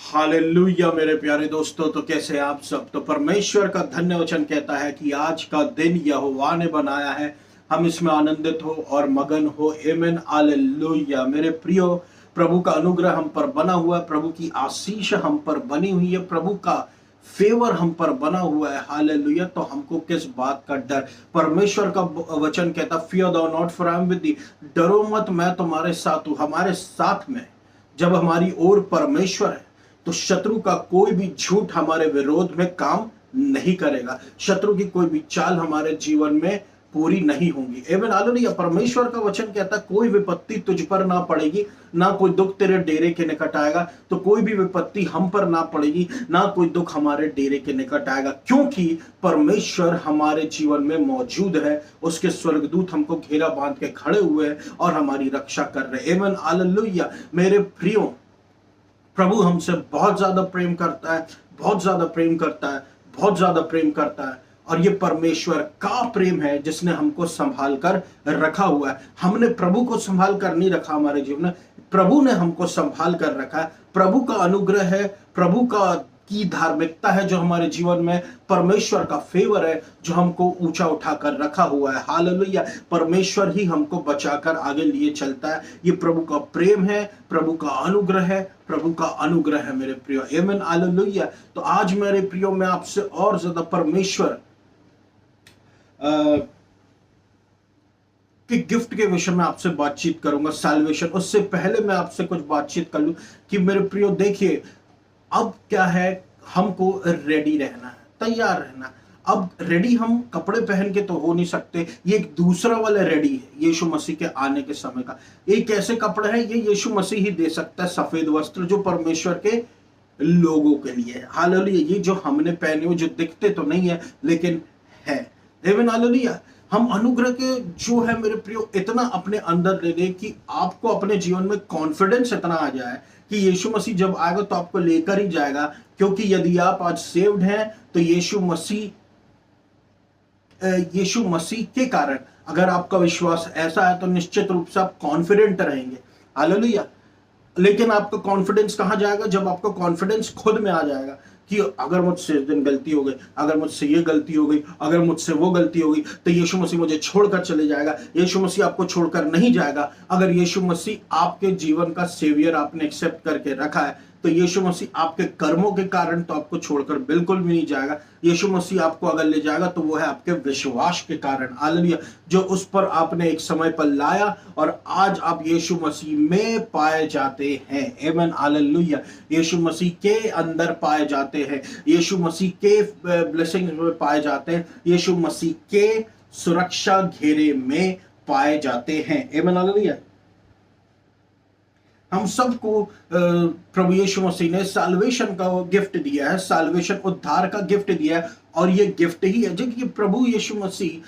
Hallelujah मेरे प्यारे दोस्तों, तो कैसे हैं आप सब। तो परमेश्वर का धन्य वचन कहता है कि आज का दिन यहोवा ने बनाया है, हम इसमें आनंदित हो और मगन हो। आमीन हालेलुया मेरे प्रियो, प्रभु का अनुग्रह हम पर बना हुआ है, प्रभु की आशीष हम पर बनी हुई है, प्रभु का फेवर हम पर बना हुआ है। हालेलुया। तो हमको किस बात का डर। परमेश्वर का वचन कहता, फियर दो not, for I am with you. डरो मत, मैं तुम्हारे साथ हूं। हमारे साथ में जब हमारी ओर परमेश्वर है तो शत्रु का कोई भी झूठ हमारे विरोध में काम नहीं करेगा। शत्रु की कोई भी चाल हमारे जीवन में पूरी नहीं होंगी। एवं हालेलुया। परमेश्वर का वचन कहता, कोई विपत्ति तुझ पर ना पड़ेगी, ना कोई दुख तेरे डेरे के निकट आएगा। तो कोई भी विपत्ति हम पर ना पड़ेगी, ना कोई दुख हमारे डेरे के निकट आएगा, क्योंकि परमेश्वर हमारे जीवन में मौजूद है। उसके स्वर्गदूत हमको घेरा बांध के खड़े हुए हैं और हमारी रक्षा कर रहे हैं। एवं हालेलुया मेरे प्रियो, प्रभु हमसे बहुत ज्यादा प्रेम करता है, बहुत ज्यादा प्रेम करता है, बहुत ज्यादा प्रेम करता है। और ये परमेश्वर का प्रेम है जिसने हमको संभाल कर रखा हुआ है। हमने प्रभु को संभाल कर नहीं रखा हमारे जीवन में, प्रभु ने हमको संभाल कर रखा है। प्रभु का अनुग्रह है, प्रभु का की धार्मिकता है जो हमारे जीवन में, परमेश्वर का फेवर है जो हमको ऊंचा उठाकर रखा हुआ है। हालेलुया। परमेश्वर ही हमको बचाकर आगे लिए चलता है। ये प्रभु का प्रेम है, प्रभु का अनुग्रह है, प्रभु का अनुग्रह है मेरे प्रियो। आमीन हालेलुया। तो आज मेरे प्रियो मैं आपसे और ज्यादा परमेश्वर कि गिफ्ट के विषय में आपसे बातचीत करूंगा, सैल्वेशन। उससे पहले मैं आपसे कुछ बातचीत कर लूं कि मेरे प्रियो देखिए, अब क्या है, हमको रेडी रहना है, तैयार रहना। अब रेडी हम कपड़े पहन के तो हो नहीं सकते, ये एक दूसरा वाला रेडी है यीशु मसीह के आने के समय का। ये कैसे कपड़े हैं, ये यीशु मसीह ही दे सकता है। सफेद वस्त्र जो परमेश्वर के लोगों के लिए है। हालेलुया। ये जो हमने पहने हुए, जो दिखते तो नहीं है लेकिन है। आमीन हालेलुया। हम अनुग्रह के जो है मेरे प्रियो इतना अपने अंदर ले लें कि आपको अपने जीवन में कॉन्फिडेंस इतना आ जाए कि यीशु मसीह जब आएगा तो आपको लेकर ही जाएगा। क्योंकि यदि आप आज सेव्ड हैं तो यीशु मसीह के कारण अगर आपका विश्वास ऐसा है तो निश्चित रूप से आप कॉन्फिडेंट रहेंगे। हालेलुया। लेकिन आपका कॉन्फिडेंस कहां जाएगा, जब आपका कॉन्फिडेंस खुद में आ जाएगा कि अगर मुझसे इस दिन गलती हो गई, अगर मुझसे ये गलती हो गई, अगर मुझसे वो गलती हो गई, तो यीशु मसीह मुझे छोड़कर चले जाएगा। यीशु मसीह आपको छोड़कर नहीं जाएगा। अगर यीशु मसीह आपके जीवन का सेवियर आपने एक्सेप्ट करके रखा है तो यीशु मसीह आपके कर्मों के कारण तो आपको छोड़कर बिल्कुल भी नहीं जाएगा। यीशु मसीह आपको अगर ले जाएगा तो वो है आपके विश्वास के कारण। हालेलुया। जो उस पर आपने एक समय पर लाया और आज आप यीशु मसीह में पाए जाते हैं। आमीन हालेलुया। यीशु मसीह के अंदर पाए जाते हैं, यीशु मसीह के ब्लेसिंग्स में पाए जाते हैं, यीशु मसीह के सुरक्षा घेरे में पाए जाते हैं। आमीन हालेलुया। हम सबको प्रभु यीशु मसीह ने साल्वेशन का गिफ्ट दिया है, साल्वेशन उद्धार का गिफ्ट दिया है। और ये गिफ्ट ही है जो कि प्रभु यीशु मसीह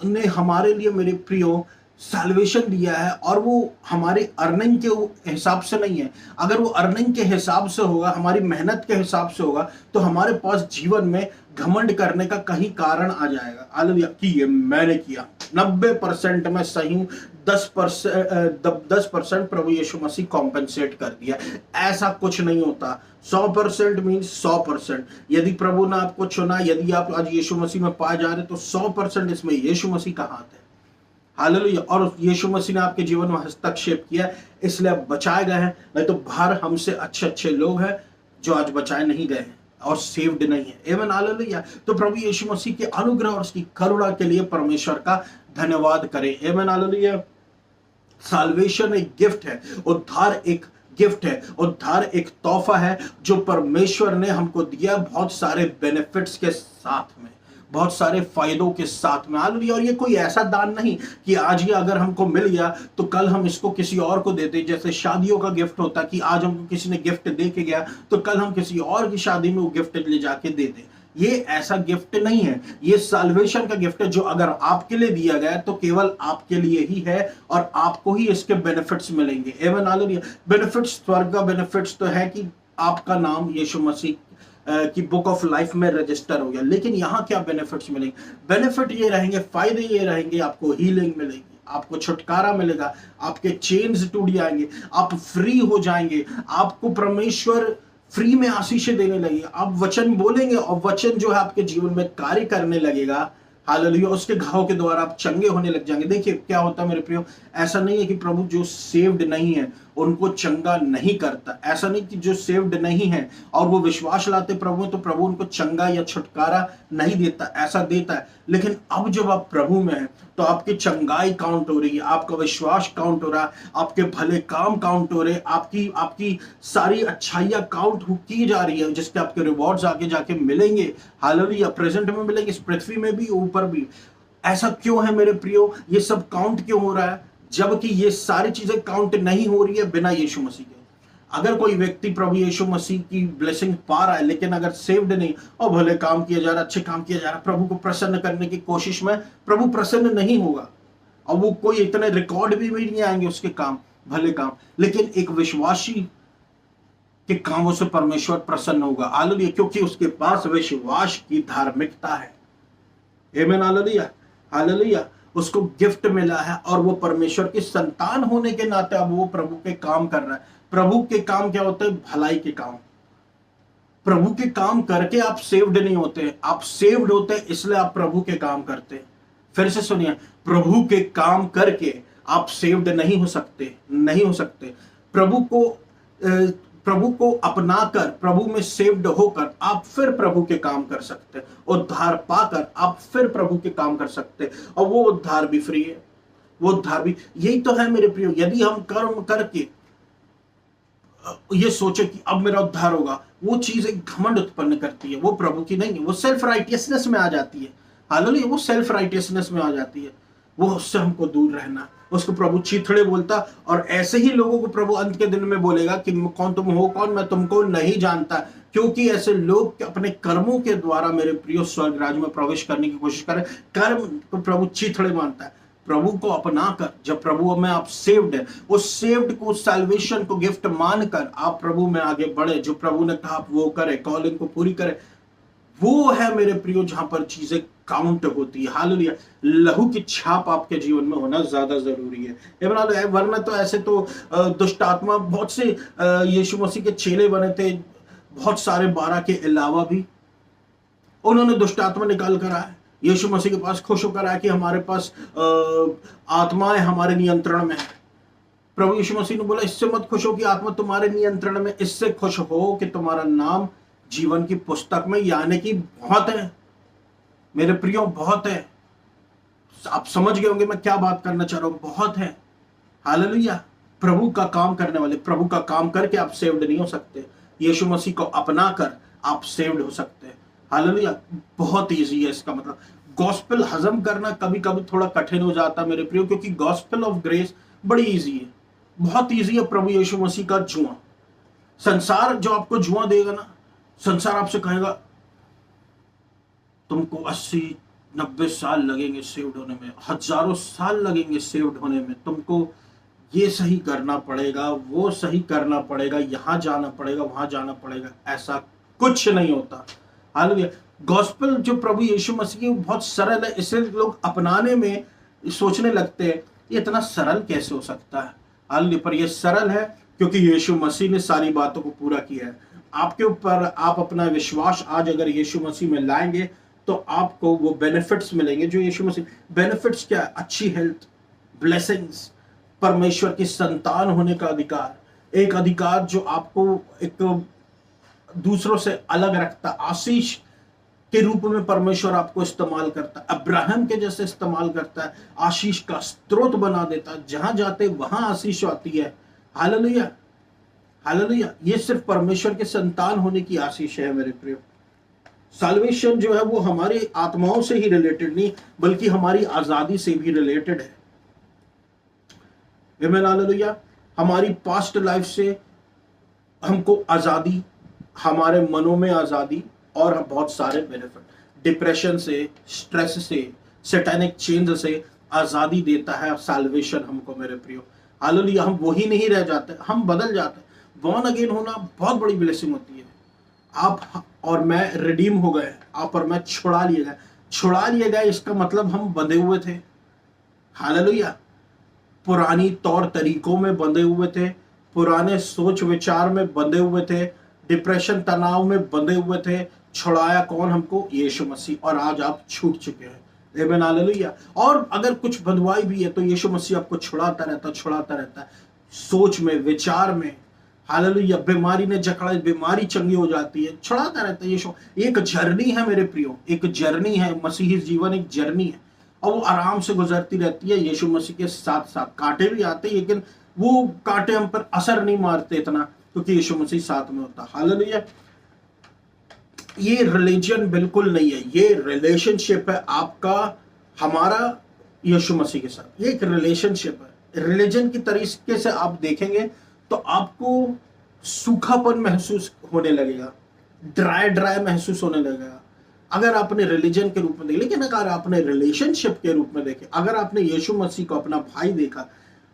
ने हमारे लिए मेरे प्रियो साल्वेशन दिया है। और वो हमारे अर्निंग के हिसाब से नहीं है। अगर वो अर्निंग के हिसाब से होगा, हमारी मेहनत के हिसाब से होगा, तो हमारे पास जीवन में घमंड करने का कहीं कारण आ जाएगा। हालेलुया। कि ये मैंने किया, 90% मैं सही हूं, 10% प्रभु यीशु मसीह कॉम्पेंसेट कर दिया। ऐसा कुछ नहीं होता। 100% मीन्स 100%। यदि प्रभु ने आपको चुना, यदि आप आज यीशु मसीह में पाए जा रहे तो 100% इसमें यीशु मसीह का हाथ है। हालेलुया। और यीशु मसीह ने आपके जीवन में हस्तक्षेप किया, इसलिए आप बचाए गए हैं। नहीं तो बाहर हमसे अच्छे अच्छे लोग हैं जो आज बचाए नहीं गए हैं और सेव्ड नहीं है। आमीन हालेलुया। तो प्रभु यीशु मसीह के अनुग्रह और उसकी करुणा के लिए परमेश्वर का धन्यवाद करें। आमीन हालेलुया। साल्वेशन एक गिफ्ट है, उद्धार एक गिफ्ट है, उद्धार एक तोहफा है जो परमेश्वर ने हमको दिया, बहुत सारे बेनिफिट्स के साथ में, बहुत सारे फायदों के साथ में। हालेलुया। और ये कोई ऐसा दान नहीं कि आज ये अगर हमको मिल गया तो कल हम इसको किसी और को देते। जैसे शादियों का गिफ्ट होता कि आज हमको किसी ने गिफ्ट दे के गया तो कल हम किसी और की शादी में वो गिफ्ट ले जाके दे दें। ये ऐसा गिफ्ट नहीं है। ये साल्वेशन का गिफ्ट है जो अगर आपके लिए दिया गया तो केवल आपके लिए ही है और आपको ही इसके बेनिफिट्स मिलेंगे। आमीन हालेलुया। बेनिफिट्स, स्वर्ग का बेनिफिट्स तो है कि आपका नाम यीशु मसीह की बुक ऑफ लाइफ में रजिस्टर हो गया। लेकिन यहाँ क्या बेनिफिट्स मिलेंगे? बेनिफिट ये रहेंगे, फायदे ये रहेंगे, आपको हीलिंग मिलेगी, आपको छुटकारा मिलेगा, आपके चेन्स टूट जाएंगे, आप फ्री हो जाएंगे, आपको परमेश्वर फ्री में आशीषें देने लगेगा। आप वचन बोलेंगे और वचन जो है आपके जीवन में कार्य करने लगेगा। हालेलुया। उसके घाव के द्वारा आप चंगे होने लग जाएंगे। देखिए क्या होता है मेरे प्रियो, ऐसा नहीं है कि प्रभु जो सेव्ड नहीं है उनको चंगा नहीं करता। ऐसा नहीं कि जो सेव्ड नहीं है और वो विश्वास लाते प्रभु में तो प्रभु उनको चंगा या छुटकारा नहीं देता, ऐसा देता है। लेकिन अब जब आप प्रभु में हैं तो आपकी चंगाई काउंट हो रही है, आपका विश्वास काउंट हो रहा है, आपके भले काम काउंट हो रहे, आपकी आपकी सारी अच्छाइयां काउंट की जा रही है, जिसके आपके रिवॉर्ड्स आगे जाके मिलेंगे। हालेलुया। प्रेजेंट में मिलेंगे, इस पृथ्वी में भी ऊपर भी। ऐसा क्यों है मेरे प्रियो, ये सब काउंट क्यों हो रहा है, जबकि ये सारी चीजें काउंट नहीं हो रही है बिना यीशु मसीह के। अगर कोई व्यक्ति प्रभु यीशु मसीह की ब्लेसिंग पा रहा है लेकिन अगर सेव्ड नहीं और भले काम किया जा रहा, अच्छे काम किया जा रहा, प्रभु को प्रसन्न करने की कोशिश में, प्रभु प्रसन्न नहीं होगा और वो कोई इतने रिकॉर्ड भी नहीं आएंगे उसके काम, भले काम। लेकिन एक विश्वासी के कामों से परमेश्वर प्रसन्न होगा। हालेलुया। क्योंकि उसके पास विश्वास की धार्मिकता है। आमीन। हालेलुया। हालेलुया। उसको गिफ्ट मिला है और वो परमेश्वर की संतान होने के नाते अब वो प्रभु के काम कर रहा है। प्रभु के काम क्या होते हैं? भलाई के काम। प्रभु के काम करके आप सेव्ड नहीं होते, आप सेव्ड होते इसलिए आप प्रभु के काम करते। फिर से सुनिए, प्रभु के काम करके आप सेव्ड नहीं हो सकते, नहीं हो सकते। प्रभु को अपनाकर, प्रभु में सेव्ड होकर आप फिर प्रभु के काम कर सकते, उद्धार पाकर आप फिर प्रभु के काम कर सकते। और वो उद्धार भी फ्री है, वो उद्धार भी। यही तो है मेरे प्रियो, यदि हम कर्म करके ये सोचे कि अब मेरा उद्धार होगा, वो चीज एक घमंड उत्पन्न करती है, वो प्रभु की नहीं है, वो सेल्फ राइटियसनेस में आ जाती है। हालेलुया। वो सेल्फ राइटियसनेस में आ जाती है, वो उससे हमको दूर रहना। उसको प्रभु चीथड़े बोलता और ऐसे ही लोगों को प्रभु अंत के दिन में बोलेगा कि कौन तुम हो, कौन, मैं तुमको नहीं जानता। क्योंकि ऐसे लोग अपने कर्मों के द्वारा मेरे प्रिय स्वर्ग राज्य में प्रवेश करने की कोशिश करें। कर्म को प्रभु चीथड़े मानता है। प्रभु को अपनाकर जब प्रभु में आप सेव्ड है, उस सेव्ड को, सैल्वेशन को गिफ्ट मानकर आप प्रभु में आगे बढ़े। जो प्रभु ने कहा आप वो करे, कॉलिंग को पूरी करे, वो है मेरे प्रियो जहां पर चीजें काउंट होती है। हालेलुया। लहू की छाप आपके जीवन में होना ज्यादा जरूरी है। वरना तो ऐसे तो दुष्ट आत्मा, बहुत से यीशु मसीह के चेले बने थे, बहुत सारे 12 के अलावा भी उन्होंने दुष्ट आत्मा निकाल कर आए, यीशु मसीह के पास खुश होकर आया कि हमारे पास आत्माएं हमारे नियंत्रण में है। प्रभु यीशु मसीह ने बोला इससे मत खुश हो कि आत्मा तुम्हारे नियंत्रण में, इससे खुश हो कि तुम्हारा नाम जीवन की पुस्तक में, यानी कि बहुत है मेरे प्रियो, बहुत है। आप समझ गए होंगे मैं क्या बात करना चाह रहा हूं, बहुत है। हालेलुया। प्रभु का काम करने वाले, प्रभु का काम करके आप सेव्ड नहीं हो सकते, यीशु मसीह को अपनाकर आप सेव्ड हो सकते हैं। हालेलुया। बहुत ईजी है इसका मतलब। गॉस्पेल हजम करना कभी कभी थोड़ा कठिन हो जाता है मेरे प्रियो, क्योंकि गॉस्पेल ऑफ ग्रेस बड़ी ईजी है, बहुत ईजी है। प्रभु यीशु मसीह का जुआ, संसार जो आपको जुआ देगा ना, संसार आपसे कहेगा तुमको 80-90 साल लगेंगे सेव्ड होने में, हजारों साल लगेंगे सेव्ड होने में, तुमको ये सही करना पड़ेगा, वो सही करना पड़ेगा, यहां जाना पड़ेगा, वहां जाना पड़ेगा। ऐसा कुछ नहीं होता। हालेलुया। गॉस्पेल जो प्रभु यीशु मसीह की बहुत सरल है, इसे लोग अपनाने में सोचने लगते हैं ये इतना सरल कैसे हो सकता है। हालेलुया। पर ये सरल है क्योंकि यीशु मसीह ने सारी बातों को पूरा किया है। आपके ऊपर आप अपना विश्वास आज अगर यीशु मसीह में लाएंगे तो आपको वो बेनिफिट्स मिलेंगे जो यीशु मसीह। बेनिफिट्स क्या है? अच्छी हेल्थ, ब्लेसिंग्स, परमेश्वर की संतान होने का अधिकार, एक अधिकार जो आपको एक दूसरों से अलग रखता, आशीष के रूप में परमेश्वर आपको इस्तेमाल करता है, अब्राहम के जैसे इस्तेमाल करता है, आशीष का स्रोत बना देता है, जहां जाते वहां आशीष आती है। हालेलुया। हालेलुया। ये सिर्फ परमेश्वर के संतान होने की आशीष है मेरे प्रियो। साल्वेशन जो है वो हमारी आत्माओं से ही रिलेटेड नहीं, बल्कि हमारी आजादी से भी रिलेटेड है। आमीन। हालेलुया। हमारी पास्ट लाइफ से हमको आजादी, हमारे मनों में आजादी और बहुत सारे बेनिफिट, डिप्रेशन से, स्ट्रेस से, सैटेनिक चेंज से आजादी देता है साल्वेशन हमको मेरे प्रियो। हालेलुया। हम वही नहीं रह जाते, हम बदल जाते हैं। बॉर्न अगेन होना बहुत बड़ी ब्लेसिंग होती है। आप और मैं रिडीम हो गए, आप और मैं छुड़ा लिए गए। छुड़ा लिए गए इसका मतलब हम बंधे हुए थे। हालेलुया। पुरानी तौर तरीकों में बंधे हुए थे, पुराने सोच विचार में बंधे हुए थे, डिप्रेशन तनाव में बंधे हुए थे, छुड़ाया कौन हमको? यीशु मसीह। और आज आप छूट चुके हैं। आमीन हालेलुया। और अगर कुछ बंधुआई भी है तो यीशु मसीह आपको छुड़ाता रहता है, सोच में, विचार में। हालेलुया। बीमारी ने जकड़ा, बीमारी चंगी हो जाती है, छुड़ाता रहता है यीशु। एक जर्नी है मेरे प्रियो, एक जर्नी है। मसीही जीवन एक जर्नी है और वो आराम से गुजरती रहती है यीशु मसीह के साथ साथ। कांटे भी आते हैं लेकिन वो कांटे हम पर असर नहीं मारते इतना, क्योंकि यीशु मसीह साथ में होता। हालेलुया। ये रिलीजन बिल्कुल नहीं है, ये रिलेशनशिप है आपका हमारा यीशु मसीह के साथ। ये एक रिलेशनशिप है। रिलीजन की तरीके से आप देखेंगे तो आपको सूखापन महसूस होने लगेगा, ड्राई ड्राई महसूस होने लगेगा अगर आपने रिलीजन के रूप में देखे। लेकिन अगर आपने रिलेशनशिप के रूप में देखे, अगर आपने यीशु मसीह को अपना भाई देखा,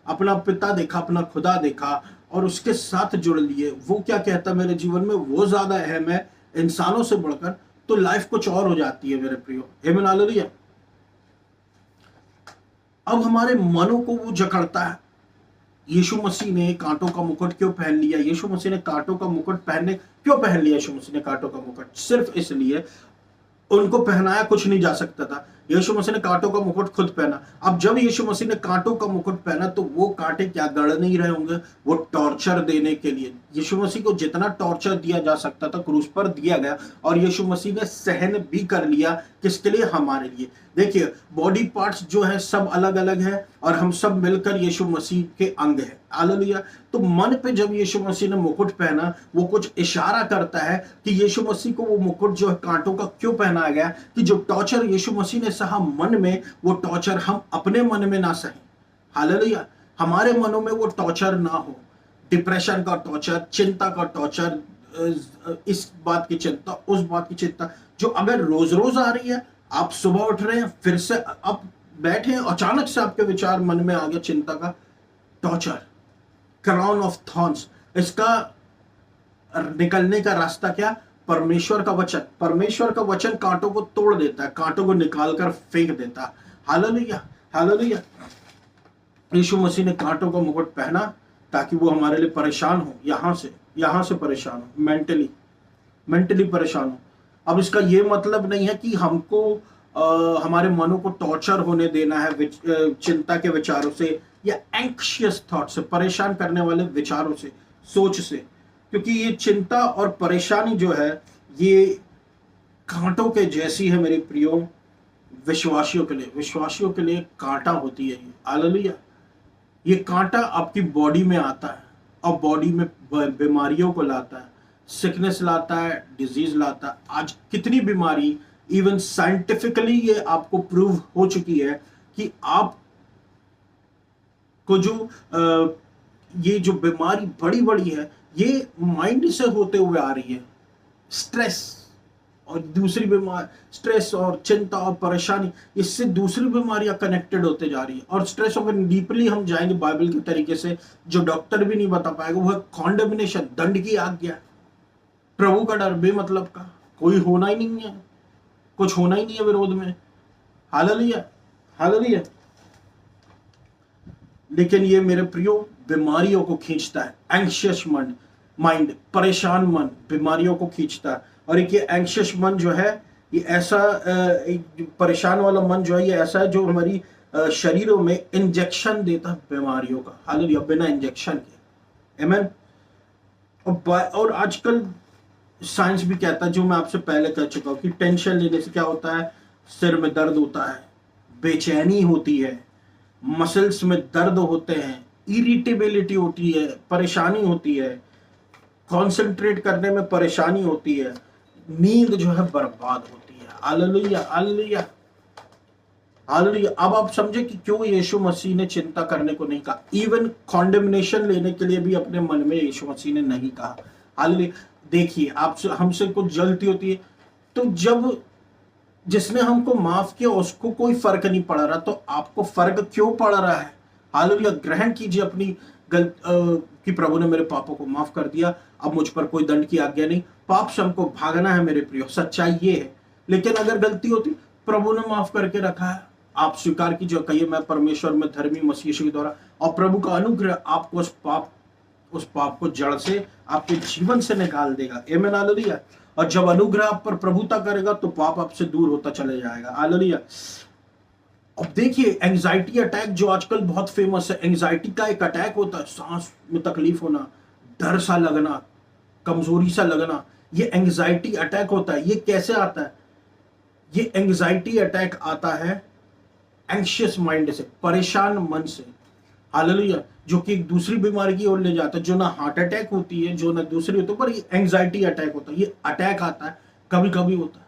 अपना पिता देखा, अपना खुदा देखा और उसके साथ जुड़ लिए, वो क्या कहता है मेरे जीवन में, वो ज्यादा अहम है इंसानों से बढ़कर, तो लाइफ कुछ और हो जाती है मेरे प्रियो। आमीन हालेलुया। अब हमारे मनों को वो जकड़ता है। यीशु मसीह ने कांटों का मुकुट क्यों पहन लिया? यीशु मसीह ने कांटों का मुकुट क्यों पहन लिया? यीशु मसीह ने कांटों का मुकुट सिर्फ इसलिए, उनको पहनाया कुछ नहीं जा सकता था। यीशु मसीह ने कांटों का मुकुट खुद पहना। अब जब यीशु मसीह ने कांटों का मुकुट पहना तो वो कांटे क्या गड़ नहीं रहे होंगे? वो टॉर्चर देने के लिए। यीशु मसीह को जितना टॉर्चर दिया जा सकता था क्रूस पर दिया गया, और यीशु मसीह ने सहन भी कर लिया। किसके लिए? हमारे लिए। देखिए, बॉडी पार्ट्स जो है सब अलग अलग है और हम सब मिलकर यीशु मसीह के अंग है। हालेलुया। तो मन पे जब यीशु मसीह ने मुकुट पहना, वो कुछ इशारा करता है कि यीशु मसीह को वो मुकुट जो है कांटों का क्यों पहनाया गया, कि जो टॉर्चर यीशु मसीह ने सहा मन में, वो टॉर्चर हम अपने मन में ना सहें। हालेलुया। हमारे मनों में वो टॉर्चर ना हो, डिप्रेशन का टॉर्चर, चिंता का टॉर्चर, इस बात की चिंता, उस बात की चिंता, जो अगर रोज रोज आ रही है। आप सुबह उठ रहे हैं, फिर से आप बैठे हैं, अचानक से आपके विचार मन में आ गया चिंता का टॉर्चर, क्राउन ऑफ थॉर्न्स। इसका निकलने का रास्ता क्या? परमेश्वर का वचन। परमेश्वर का वचन कांटों को तोड़ देता है, कांटों को निकालकर फेंक देता है। हालेलुया। हालेलुया। यीशु मसीह ने कांटों का मुकुट पहना ताकि वो हमारे लिए परेशान हो, यहां से परेशान हो, मेंटली परेशान हो। अब इसका ये मतलब नहीं है कि हमको हमारे मनों को टॉर्चर होने देना है चिंता के विचारों से या एंक्शियस थॉट से, परेशान करने वाले विचारों से, सोच से। क्योंकि ये चिंता और परेशानी जो है ये कांटों के जैसी है मेरे प्रियो। विश्वासियों के लिए कांटा होती है ये। हालेलुया। ये कांटा आपकी बॉडी में आता है और बॉडी में बीमारियों को लाता है, सिकनेस लाता है, डिजीज लाता है। आज कितनी बीमारी, इवन साइंटिफिकली ये आपको प्रूव हो चुकी है कि आप को जो ये जो बीमारी बड़ी बड़ी है, ये माइंड से होते हुए आ रही है। स्ट्रेस और दूसरी बीमारी, स्ट्रेस और चिंता और परेशानी, इससे दूसरी बीमारियां कनेक्टेड होते जा रही है। और स्ट्रेस अगर डीपली हम जाएंगे बाइबल के तरीके से, जो डॉक्टर भी नहीं बता पाएगा, वो है कॉन्डेमिनेशन, दंड की आज्ञा। प्रभु का डर बेमतलब का, कोई होना ही नहीं है, कुछ होना ही नहीं है विरोध में। हालेलुया। हालेलुया। लेकिन ये मेरे प्रियो बीमारियों को खींचता है। एंग्शियस माइंड, परेशान मन बीमारियों को खींचता है। और एक ये एंग्शियस मन जो है, ये ऐसा परेशान वाला मन जो है, ये ऐसा है जो हमारी शरीरों में इंजेक्शन देता है बीमारियों का। हालेलुया। बिना इंजेक्शन के। आमीन। और आजकल साइंस भी कहता है, जो मैं आपसे पहले कह चुका हूं, कि टेंशन लेने से क्या होता है? सिर में दर्द होता है, बेचैनी होती है, मसल्स में दर्द होते हैं, इरिटेबिलिटी होती है, परेशानी होती है, कंसंट्रेट करने में परेशानी होती है, नींद जो है बर्बाद होती है। हालेलुया। हालेलुया। हालेलुया। अब आप समझे कि क्यों यीशु मसीह ने चिंता करने को नहीं कहा। इवन कॉन्डेमिनेशन लेने के लिए भी अपने मन में यीशु मसीह ने नहीं कहा। हालेलुया। देखिए, आपसे हमसे कुछ गलती होती है तो जब जिसने हमको माफ किया उसको कोई फर्क नहीं पड़ रहा, तो आपको फर्क क्यों पड़ रहा है? हालेलुया। ग्रहण कीजिए अपनी कि प्रभु ने मेरे पापों को माफ कर दिया, अब मुझ पर कोई दंड की आज्ञा नहीं। पाप से हमको भागना है मेरे प्रियो, सच्चाई ये है। लेकिन अगर गलती होती, प्रभु ने माफ करके रखा है। आप स्वीकार कीजिए, कहिए मैं परमेश्वर में धर्मी मसीह यीशु के द्वारा, और प्रभु का अनुग्रह आपको उस पाप उस पाप को जड़ से आपके जीवन से निकाल देगा। आमीन हालेलुया। और जब अनुग्रह आप पर प्रभुता करेगा तो पाप आपसे दूर होता चले जाएगा। हालेलुया। अब देखिए एंजाइटी अटैक जो आजकल बहुत फेमस है, एंजाइटी का एक अटैक होता है, सांस में तकलीफ होना, डर सा लगना, कमजोरी सा लगना, ये एंजाइटी अटैक होता है। ये कैसे आता है? ये एंजाइटी अटैक आता है एंग्शियस माइंड से, परेशान मन से। हालेलुया। जो कि एक दूसरी बीमारी की ओर ले जाता है, जो ना हार्ट अटैक होती है, जो ना दूसरी होती है, पर ये एंजाइटी अटैक होता है। ये अटैक आता है, कभी कभी होता है।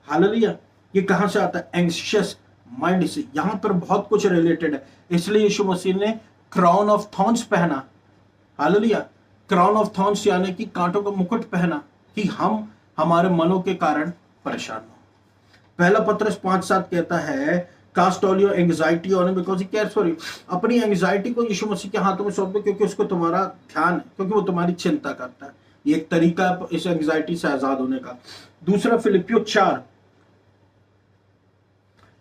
हालेलुया। ये कहां से आता है? एंग्शियस माइंड से। यहां पर बहुत कुछ रिलेटेड है, इसलिए यीशु मसीह ने क्राउन ऑफ थॉर्न्स पहना। हालेलुया। क्राउन ऑफ थॉर्न्स यानी कि कांटों का मुकुट पहना, कि हम हमारे मनों के कारण परेशान हो। पहला पत्रस 5:7 कहता है, cast all your anxiety on him because he cares for you. अपनी एंग्जाइटी को यीशु मसीह के हाथों में सौंप दो, क्योंकि उसको तुम्हारा ध्यान है, क्योंकि वो तुम्हारी चिंता करता है। ये एक तरीका है इस एंग्जाइटी से आजाद होने का। दूसरा फिलिपियो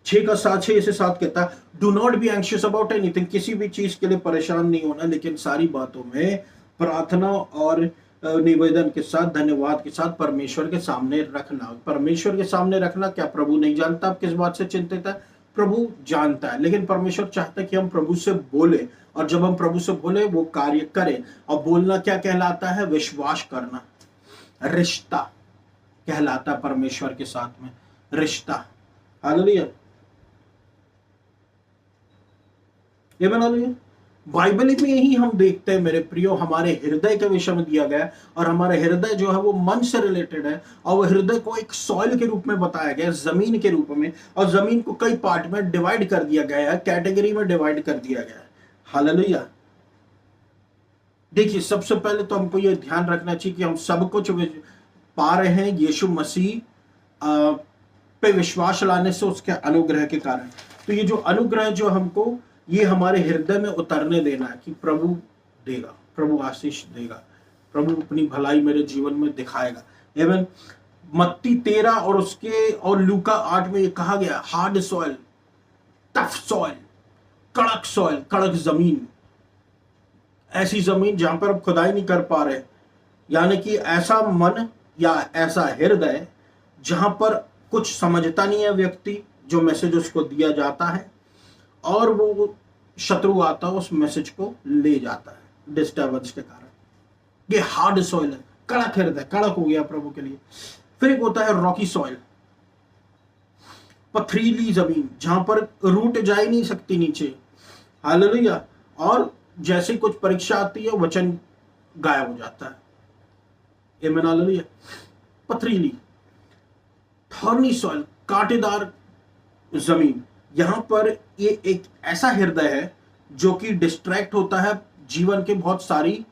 4:6-7 कहता है, do not be anxious about anything. किसी भी चीज के लिए परेशान नहीं होना, लेकिन सारी बातों में प्रार्थना और निवेदन के साथ, धन्यवाद के साथ परमेश्वर के सामने रखना। परमेश्वर के सामने रखना, क्या प्रभु नहीं जानता आप किस बात से चिंतित है? प्रभु जानता है, लेकिन परमेश्वर चाहता है कि हम प्रभु से बोले, और जब हम प्रभु से बोले वो कार्य करें। और बोलना क्या कहलाता है? विश्वास करना, रिश्ता कहलाता है परमेश्वर के साथ में, रिश्ता। हालेलुया। ये बना लीजिए। बाइबल में यही हम देखते हैं मेरे प्रियो, हमारे हृदय के विषय में दिया गया है, और हमारा हृदय जो है वो मन से रिलेटेड है, और वो हृदय को एक सॉइल के रूप में बताया गया है, जमीन के रूप में, और जमीन को कई पार्ट में डिवाइड कर दिया गया है, कैटेगरी में डिवाइड कर दिया गया है। हालेलुया। देखिए सबसे पहले तो हमको ये ध्यान रखना चाहिए कि हम सब कुछ पा रहे हैं यीशु मसीह पे विश्वास लाने से, उसके अनुग्रह के कारण। तो ये जो अनुग्रह जो हमको ये हमारे हृदय में उतरने देना है कि प्रभु देगा, प्रभु आशीष देगा, प्रभु अपनी भलाई मेरे जीवन में दिखाएगा। एवं मत्ती 13 और उसके और लूका 8 में ये कहा गया, हार्ड सॉइल, टफ सॉइल, कड़क सॉइल, कड़क जमीन, ऐसी जमीन जहां पर आप खुदाई नहीं कर पा रहे, यानी कि ऐसा मन या ऐसा हृदय जहां पर कुछ समझता नहीं है व्यक्ति, जो मैसेज उसको दिया जाता है, और वो शत्रु आता है उस मैसेज को ले जाता है डिस्टर्बेंस के कारण। ये हार्ड सॉइल है, कड़क हृदय, कड़क हो गया प्रभु के लिए। फिर एक होता है रॉकी सॉइल, पथरीली जमीन, जहां पर रूट जा ही नहीं सकती नीचे। हालेलुया। और जैसे कुछ परीक्षा आती है वचन गायब हो जाता है। आमीन हालेलुया। पथरीली, थॉर्नी सॉइल, कांटेदार जमीन, यहां पर ये एक ऐसा हृदय है जो कि डिस्ट्रैक्ट होता है जीवन के बहुत सारी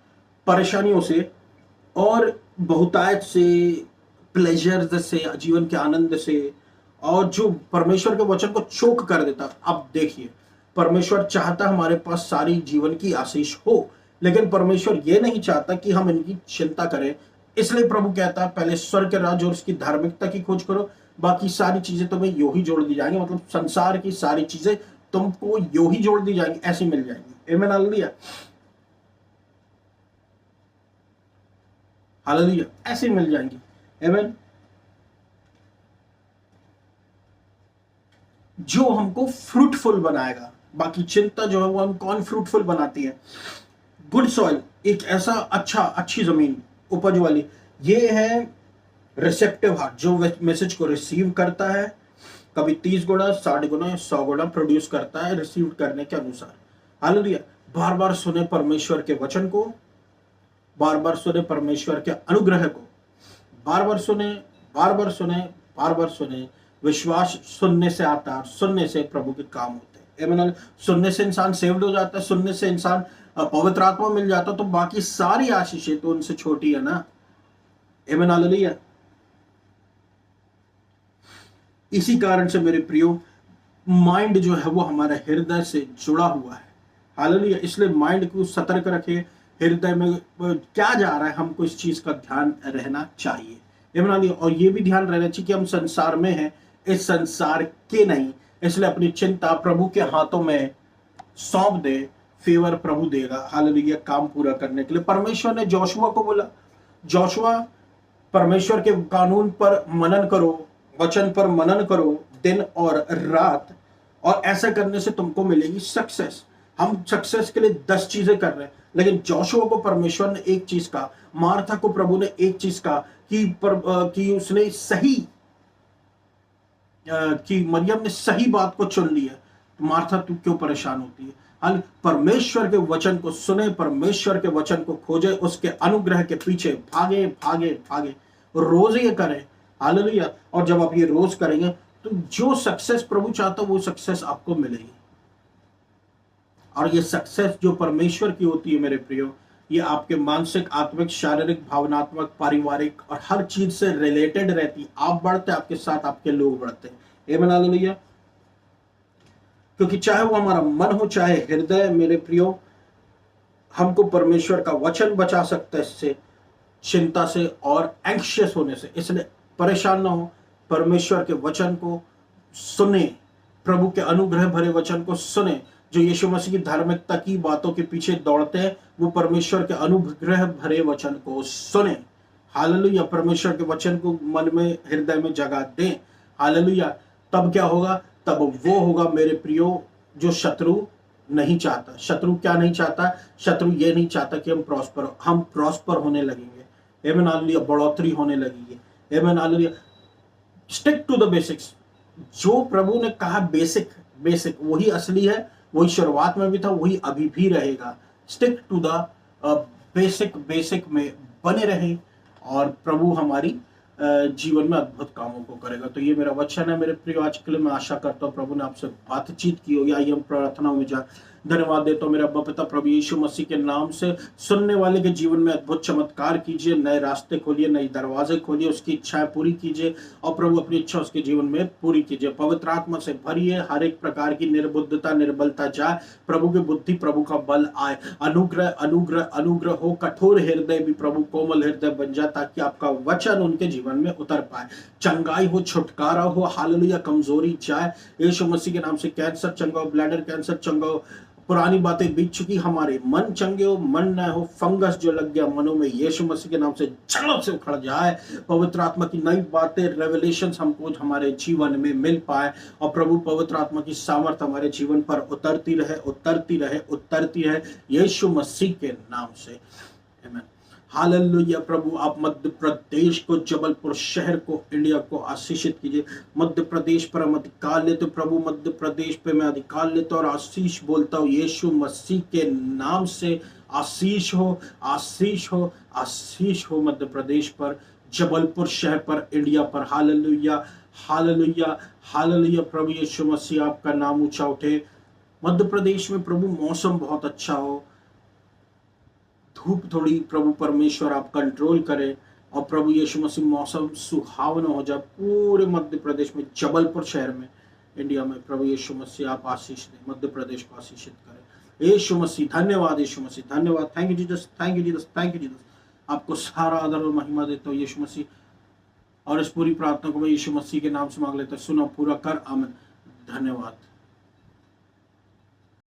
परेशानियों से, और बहुतायत से, प्लेजर्स से, जीवन के आनंद से, और जो परमेश्वर के वचन को चोक कर देता। अब देखिए परमेश्वर चाहता हमारे पास सारी जीवन की आशीष हो, लेकिन परमेश्वर ये नहीं चाहता कि हम इनकी चिंता करें। इसलिए प्रभु कहता है पहले स्वर्ग के राज्य और उसकी धार्मिकता की खोज करो, बाकी सारी चीजें तुम्हें यो ही जोड़ दी जाएंगी। मतलब संसार की सारी चीजें तुमको यो ही जोड़ दी जाएंगी, ऐसी मिल जाएंगी। आमीन हालेलुया। हालेलुया, ऐसी मिल जाएंगी। आमीन। जो हमको फ्रूटफुल बनाएगा, बाकी चिंता जो है वो हमको अनफ्रूटफुल बनाती है। गुड सॉइल, एक ऐसा अच्छी जमीन, उपज वाली, ये है रिसेप्टिव हार्ट, जो मैसेज को रिसीव करता है, कभी 30 गुना, 60 गुना, 100 गुना प्रोड्यूस करता है रिसीव करने के अनुसार। हालेलुया। बार बार सुने परमेश्वर के वचन को, बार बार सुने परमेश्वर के अनुग्रह को, बार बार सुने, बार बार सुने, बार बार सुने। विश्वास सुनने से आता है, सुनने से प्रभु के काम होते हैं। आमीन। सुनने से इंसान सेव्ड हो जाता है, सुनने से इंसान पवित्र आत्मा मिल जाता है, तो बाकी सारी आशीषें तो उनसे छोटी है ना। आमीन हालेलुया। इसी कारण से मेरे प्रियो, माइंड जो है वो हमारे हृदय से जुड़ा हुआ है। हालेलुया। इसलिए माइंड को सतर्क रखे, हृदय में क्या जा रहा है हमको इस चीज का ध्यान रहना चाहिए। आमीन हालेलुया। और ये भी ध्यान रहना चाहिए कि हम संसार में हैं, इस संसार के नहीं। इसलिए अपनी चिंता प्रभु के हाथों में सौंप दे, फेवर प्रभु देगा, हालेलुया, काम पूरा करने के लिए। परमेश्वर ने जोशुआ को बोला, जोशुआ परमेश्वर के कानून पर मनन करो, वचन पर मनन करो दिन और रात, और ऐसा करने से तुमको मिलेगी सक्सेस। हम सक्सेस के लिए 10 चीजें कर रहे हैं, लेकिन जोशुआ को परमेश्वर ने एक चीज कहा, मार्था को प्रभु ने एक चीज कहा कि उसने सही कि मरियम ने सही बात को चुन लिया। मार्था तू क्यों परेशान होती है? हाल परमेश्वर के वचन को सुने, परमेश्वर के वचन को खोजे, उसके अनुग्रह के पीछे भागे भागे भागे, रोज ये करें, हालेलुया। और जब आप ये रोज करेंगे तो जो सक्सेस प्रभु चाहता है वो सक्सेस आपको मिलेगी। और ये सक्सेस जो परमेश्वर की होती है मेरे प्रियो, ये आपके मानसिक, आत्मिक, शारीरिक, भावनात्मक, पारिवारिक और हर चीज से रिलेटेड रहती। आप बढ़ते, आपके साथ आपके लोग बढ़ते हैं। आमीन, हालेलुया। क्योंकि चाहे वो हमारा मन हो, चाहे हृदय, मेरे प्रियो, हमको परमेश्वर का वचन बचा सकता है इससे, चिंता से और एंग्शियस होने से। इसलिए परेशान ना हो, परमेश्वर के वचन को सुने, प्रभु के अनुग्रह भरे वचन को सुने। जो यीशु मसीह की धार्मिकता की बातों के पीछे दौड़ते हैं, वो परमेश्वर के अनुग्रह भरे वचन को सुने, हालेलुया। परमेश्वर के वचन को मन में, हृदय में जगह दें, हालेलुया। तब क्या होगा? तब वो होगा मेरे प्रियो जो शत्रु नहीं चाहता। शत्रु क्या नहीं चाहता? शत्रु ये नहीं चाहता कि हम प्रॉस्पर होने लगेंगे। आमीन, हालेलुया। बढ़ोतरी होने लगेगी। आमीन, हालेलुया। Stick to the basics. जो प्रभु ने कहा बेसिक वही असली है, वही शुरुआत में भी था, वही अभी भी रहेगा। स्टिक टू द बेसिक में बने रहे, और प्रभु हमारी जीवन में अद्भुत कामों को करेगा। तो ये मेरा वचन है मेरे प्रिय आज के लिए। मैं आशा करता हूँ प्रभु ने आपसे बातचीत की होगी। आइए हम प्रार्थना में जा धन्यवाद देता हूँ मेरा अब्बा पिता, प्रभु यीशु मसीह के नाम से सुनने वाले के जीवन में अद्भुत चमत्कार कीजिए, नए रास्ते खोलिए, नए दरवाजे खोलिए, उसकी इच्छाएं पूरी कीजिए, और प्रभु अपनी इच्छा उसके जीवन में पूरी कीजिए। पवित्र आत्मा से भरिए, हर एक प्रकार की निर्बुद्धता, निर्बलता जाए, प्रभु की बुद्धि, प्रभु का बल आए, अनुग्रह अनुग्रह अनुग्रह हो, कठोर हृदय भी प्रभु कोमल हृदय बन जाए, ताकि आपका वचन उनके जीवन में उतर पाए, चंगाई हो, छुटकारा हो, हालेलुया, कमजोरी जाए यीशु मसीह के नाम से। कैंसर चंगा हो, ब्लैडर कैंसर चंगा हो, पुरानी बातें बीत चुकी, हमारे मन चंगे हो, मन न हो, फंगस जो लग गया मनों में, यीशु मसीह के नाम से जड़ से उखड़ जाए। पवित्र आत्मा की नई बातें, रेवलेशंस हमको हमारे जीवन में मिल पाए, और प्रभु पवित्र आत्मा की सामर्थ हमारे जीवन पर उतरती रहे, उतरती रहे, उतरती रहे, यीशु मसीह के नाम से। आमीन, हालेलुया। प्रभु आप मध्य प्रदेश को, जबलपुर शहर को, इंडिया को आशीषित कीजिए। मध्य प्रदेश पर हम अधिकार लेते प्रभु, मध्य प्रदेश पे मैं अधिकार लेता और आशीष बोलता हूँ यीशु मसीह के नाम से। आशीष हो, आशीष हो, आशीष हो मध्य प्रदेश पर, जबलपुर शहर पर, इंडिया पर। Hallelujah, hallelujah, hallelujah. प्रभु यीशु मसीह आपका नाम ऊंचा उठे। मध्य प्रदेश में प्रभु मौसम बहुत अच्छा हो, धूप थोड़ी प्रभु परमेश्वर आप कंट्रोल करें, और प्रभु यीशु मसीह मौसम सुहावना हो जाए पूरे मध्य प्रदेश में, जबलपुर शहर में, इंडिया में। प्रभु यीशु मसीह आप आशीष दें, मध्य प्रदेश को आशीषित करें यीशु मसीह। धन्यवाद यीशु मसीह, धन्यवाद। Thank you Jesus, thank you Jesus, thank you Jesus. आपको सारा आदर और महिमा देता हूँ यीशु मसीह, और इस पूरी प्रार्थना को मैं यीशु मसीह के नाम से मांग लेता हूँ। सुनो, पूरा कर। आमीन, धन्यवाद।